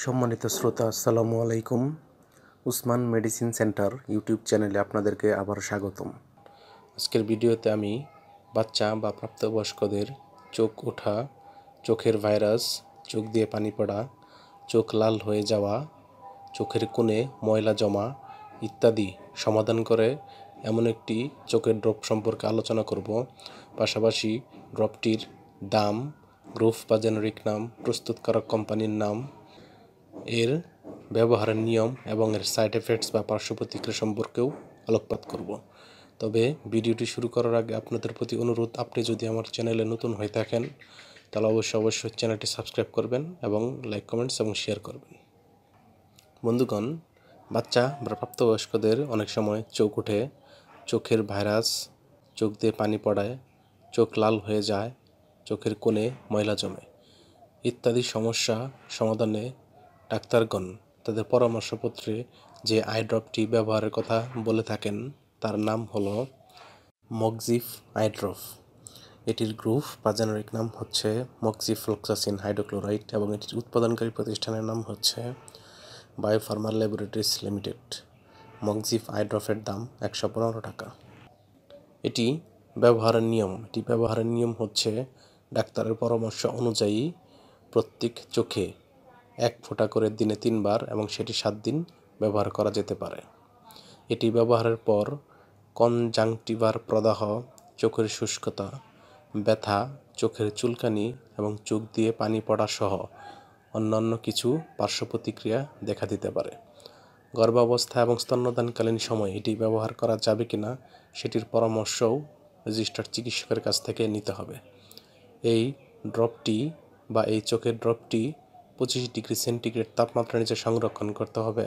সম্মানিত শ্রোতা, আসসালামু আলাইকুম। উসমান মেডিসিন সেন্টার ইউটিউব চ্যানেলে আপনাদেরকে আবার স্বাগতম। আজকের ভিডিওতে আমি বাচ্চা বা প্রাপ্তবয়স্কদের চোখ ওঠা, চোখের ভাইরাস, চোখ দিয়ে পানি পড়া, চোখ লাল হয়ে যাওয়া, চোখের কোণে ময়লা জমা ইত্যাদি সমাধান করে এমন একটি চোখের ড্রপ সম্পর্কে আলোচনা করব। পাশাপাশি ড্রপটির দাম, গ্রুপ বা জেনারিক নাম, প্রস্তুতকারক কোম্পানির নাম, এর ব্যবহারের নিয়ম এবং এর সাইড এফেক্টস বা পার্শ্ব প্রতিক্রিয়া সম্পর্কেও আলোকপাত করব। তবে ভিডিওটি শুরু করার আগে আপনাদের প্রতি অনুরোধ, আপনি যদি আমার চ্যানেলে নতুন হয়ে থাকেন তাহলে অবশ্যই চ্যানেলটি সাবস্ক্রাইব করবেন এবং লাইক, কমেন্টস এবং শেয়ার করবেন। বন্ধুগণ, বাচ্চা বা প্রাপ্তবয়স্কদের অনেক সময় চোখ ওঠে, চোখের ভাইরাস, চোখ দিয়ে পানি পড়ায়, চোখ লাল হয়ে যায়, চোখের কোণে ময়লা জমে ইত্যাদি সমস্যা সমাধানে ডাক্তারগণ তাদের পরামর্শপত্রে যে আই ড্রপটি ব্যবহারের কথা বলে থাকেন তার নাম হলো মক্সিফ আই ড্রপ। এটির গ্রুপ বা জেনারিক নাম হচ্ছে মক্সিফ্লোক্সাসিন হাইড্রোক্লোরাইড এবং এটির উৎপাদনকারী প্রতিষ্ঠানের নাম হচ্ছে বায়োফার্মা ল্যাবরেটরিজ লিমিটেড। মক্সিফ আই ড্রপের দাম 115 টাকা। এটি ব্যবহারের নিয়ম হচ্ছে ডাক্তারের পরামর্শ অনুযায়ী প্রত্যেক চোখে 1 ফোঁটা করে দিনে 3 বার এবং সেটি 7 দিন ব্যবহার করা যেতে পারে। এটি ব্যবহারের পর কনজাংটিভার প্রদাহ, চোখের শুষ্কতা, ব্যথা, চোখের চুলকানি এবং চোখ দিয়ে পানি পড়া সহ অন্যান্য কিছু পার্শ্ব প্রতিক্রিয়া দেখা দিতে পারে। গর্ভাবস্থা এবং স্তন্যদানকালীন সময় এটি ব্যবহার করা যাবে কিনা সেটির পরামর্শও রেজিস্টার্ড চিকিৎসকের কাছ থেকে নিতে হবে। এই ড্রপটি বা এই চোখের ড্রপটি 25 ডিগ্রি সেন্টিগ্রেড তাপমাত্রার নিচে সংরক্ষণ করতে হবে